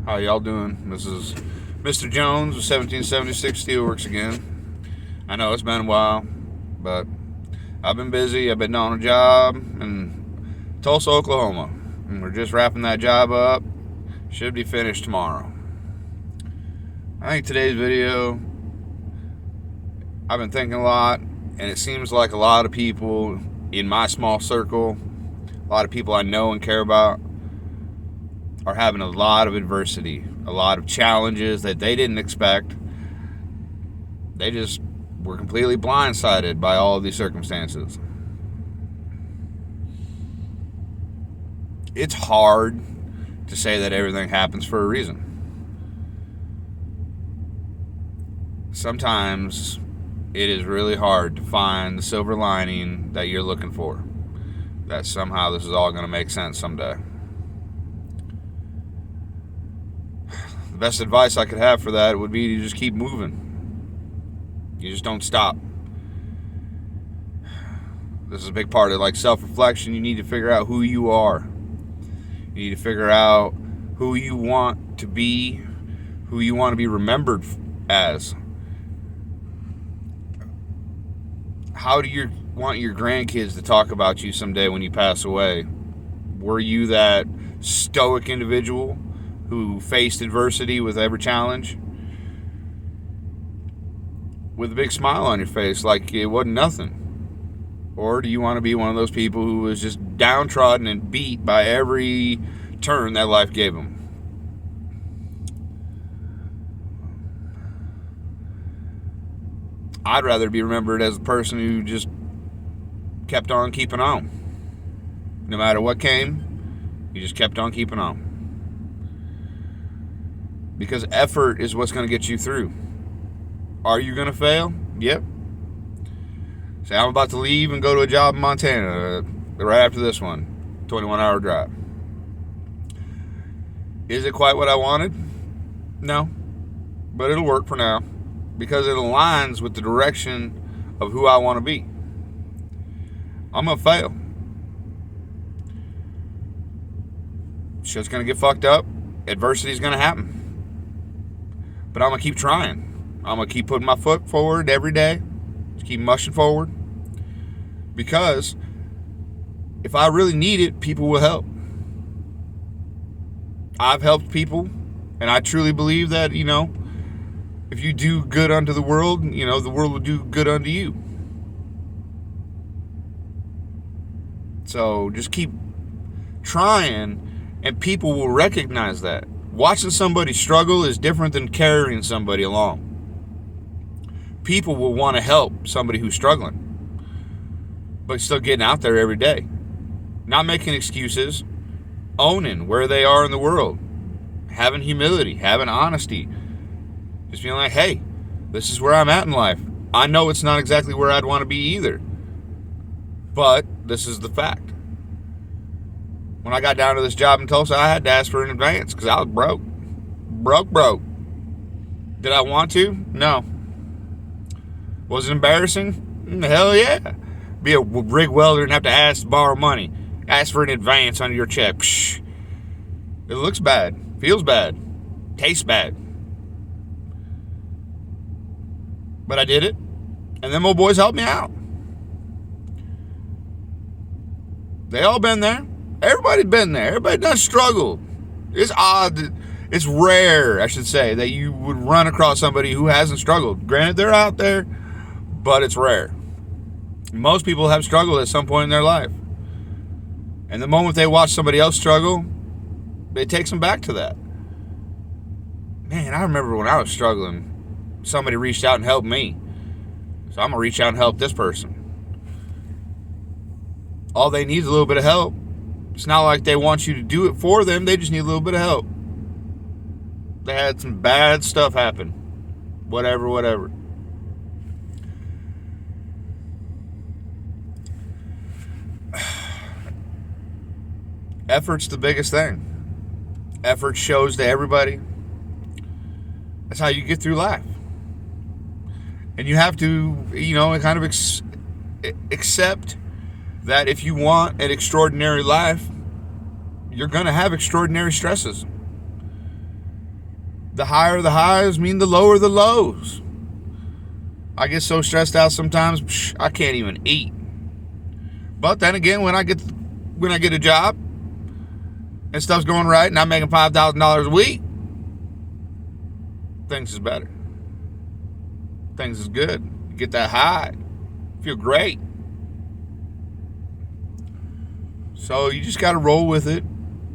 How y'all doing? This is Mr. Jones with 1776 Steelworks again. I know it's been a while, but I've been busy. I've been on a job in Tulsa, Oklahoma, and we're just wrapping that job up. Should be finished tomorrow. I think today's video, I've been thinking a lot, and it seems like a lot of people in my small circle, a lot of people I know and care about, are having a lot of adversity, a lot of challenges that they didn't expect. They just were completely blindsided by all of these circumstances. It's hard to say that everything happens for a reason. Sometimes it is really hard to find the silver lining that you're looking for, that somehow this is all going to make sense someday. The best advice I could have for that would be to just keep moving. You just don't stop. This is a big part of self-reflection. You need to figure out who you are. You need to figure out who you want to be, who you want to be remembered as. How do you want your grandkids to talk about you someday when you pass away? Were you that stoic individual who faced adversity with every challenge with a big smile on your face like it wasn't nothing? Or do you want to be one of those people who was just downtrodden and beat by every turn that life gave them? I'd rather be remembered as the person who just kept on keeping on. No matter what came, you just kept on keeping on. Because effort is what's going to get you through. Are you going to fail? Yep. Say, I'm about to leave and go to a job in Montana right after this one. 21-hour drive. Is it quite what I wanted? No. But it'll work for now. Because it aligns with the direction of who I want to be. I'm going to fail. Shit's going to get fucked up. Adversity's going to happen. But I'm going to keep trying. I'm going to keep putting my foot forward every day. Just keep mushing forward. Because if I really need it, people will help. I've helped people. And I truly believe that, if you do good unto the world, the world will do good unto you. So just keep trying, and people will recognize that. Watching somebody struggle is different than carrying somebody along. People will want to help somebody who's struggling, but still getting out there every day. Not making excuses, owning where they are in the world, having humility, having honesty. Just being like, hey, this is where I'm at in life. I know it's not exactly where I'd want to be either, but this is the fact. When I got down to this job in Tulsa, I had to ask for an advance because I was broke. Broke. Did I want to? No. Was it embarrassing? Hell yeah. Be a rig welder and have to ask to borrow money. Ask for an advance on your check. Psh. It looks bad. Feels bad. Tastes bad. But I did it. And them old boys helped me out. They all been there. Everybody's been there. Everybody done struggled. It's odd. It's rare, I should say, that you would run across somebody who hasn't struggled. Granted, they're out there, but it's rare. Most people have struggled at some point in their life. And the moment they watch somebody else struggle, it takes them back to that. Man, I remember when I was struggling, somebody reached out and helped me. So I'm going to reach out and help this person. All they need is a little bit of help. It's not like they want you to do it for them. They just need a little bit of help. They had some bad stuff happen. Whatever. Effort's the biggest thing. Effort shows to everybody. That's how you get through life. And you have to, kind of accept that if you want an extraordinary life, you're going to have extraordinary stresses. The higher the highs mean the lower the lows. I get so stressed out sometimes, I can't even eat. But then again, when I get a job and stuff's going right and I'm making $5,000 a week, things is better. Things is good. You get that high. Feel great. So you just got to roll with it.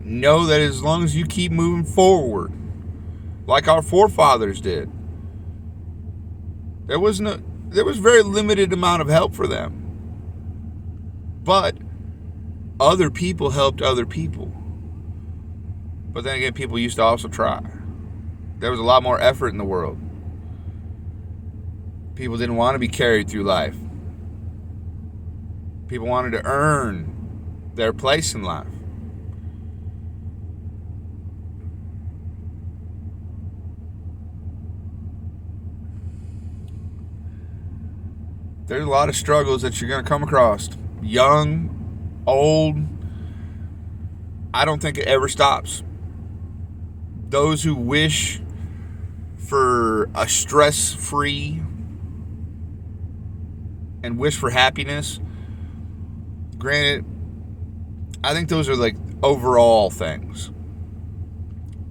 Know that as long as you keep moving forward, like our forefathers did, there was very limited amount of help for them. But other people helped other people. But then again, people used to also try. There was a lot more effort in the world. People didn't want to be carried through life. People wanted to earn their place in life. There's a lot of struggles that you're going to come across. Young, old. I don't think it ever stops. Those who wish for a stress-free and wish for happiness, granted, I think those are like overall things.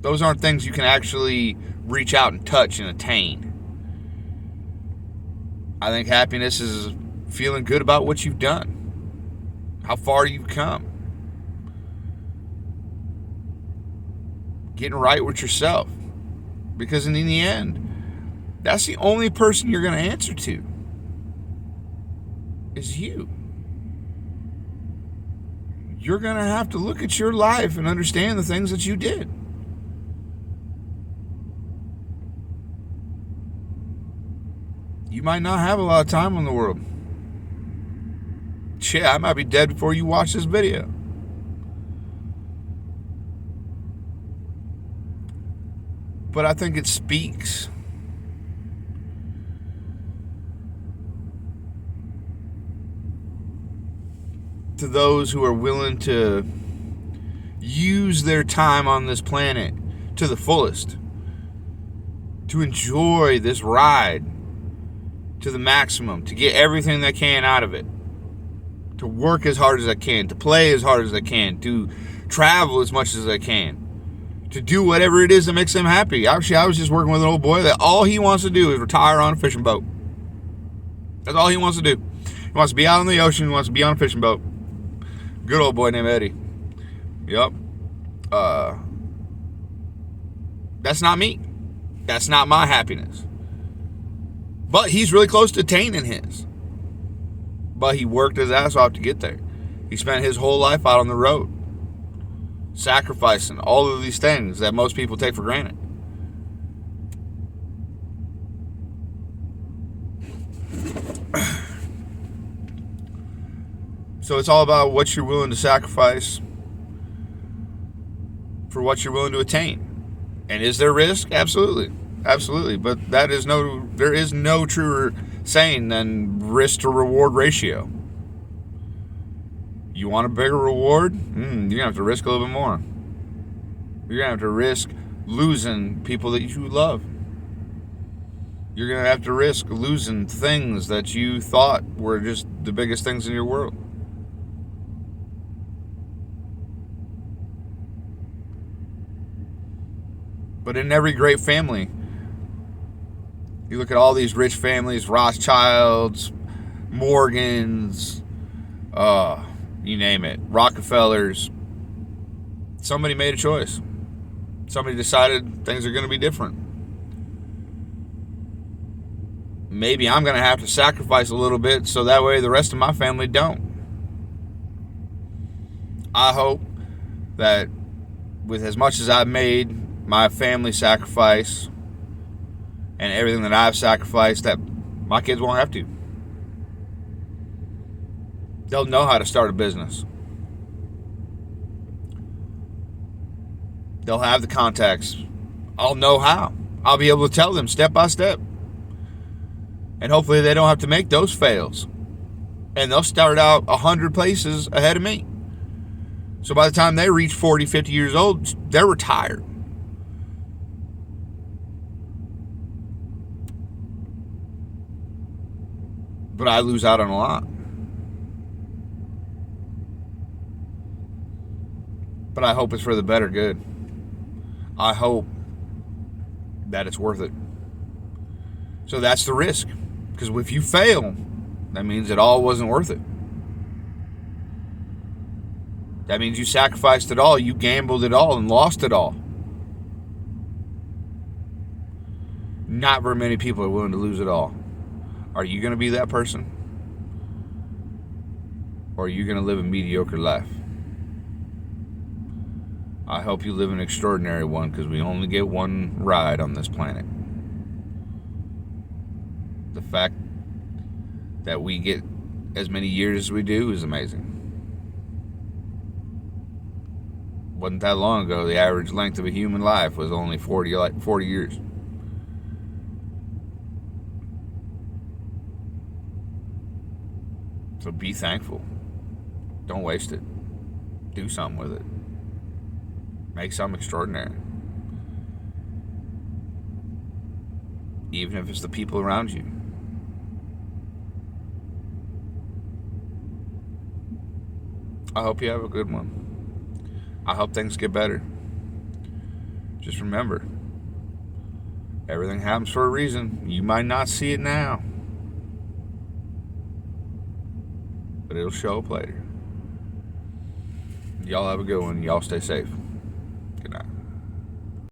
Those aren't things you can actually reach out and touch and attain. I think happiness is feeling good about what you've done, how far you've come, getting right with yourself. Because in the end, that's the only person you're going to answer to, is you. You're going to have to look at your life and understand the things that you did. You might not have a lot of time in the world. Shit, I might be dead before you watch this video. But I think it speaks to those who are willing to use their time on this planet to the fullest, to enjoy this ride to the maximum, to get everything they can out of it, to work as hard as I can, to play as hard as I can, to travel as much as I can, to do whatever it is that makes them happy. Actually, I was just working with an old boy that all he wants to do is retire on a fishing boat. That's all he wants to do. He wants to be out on the ocean. He wants to be on a fishing boat. Good old boy named Eddie. Yup. That's not me. That's not my happiness. But he's really close to attaining his. But he worked his ass off to get there. He spent his whole life out on the road, sacrificing all of these things that most people take for granted. So it's all about what you're willing to sacrifice for what you're willing to attain. And is there risk? Absolutely. Absolutely. But there is no truer saying than risk to reward ratio. You want a bigger reward? You're going to have to risk a little bit more. You're going to have to risk losing people that you love. You're going to have to risk losing things that you thought were just the biggest things in your world. But in every great family, you look at all these rich families, Rothschilds, Morgans, you name it, Rockefellers. Somebody made a choice. Somebody decided things are going to be different. Maybe I'm going to have to sacrifice a little bit so that way the rest of my family don't. I hope that with as much as I've made, my family sacrifice, and everything that I've sacrificed, that my kids won't have to. They'll know how to start a business. They'll have the contacts. I'll know how. I'll be able to tell them step by step. And hopefully they don't have to make those fails. And they'll start out 100 places ahead of me. So by the time they reach 40, 50 years old, they're retired. But I lose out on a lot. But I hope it's for the better good. I hope that it's worth it. So that's the risk. Because if you fail, that means it all wasn't worth it. That means you sacrificed it all, you gambled it all, and lost it all. Not very many people are willing to lose it all. Are you going to be that person? Or are you going to live a mediocre life? I hope you live an extraordinary one, because we only get one ride on this planet. The fact that we get as many years as we do is amazing. Wasn't that long ago, the average length of a human life was only 40 years. So be thankful. Don't waste it. Do something with it. Make something extraordinary. Even if it's the people around you. I hope you have a good one. I hope things get better. Just remember, everything happens for a reason. You might not see it now, but it'll show up later. Y'all have a good one. Y'all stay safe. Good night.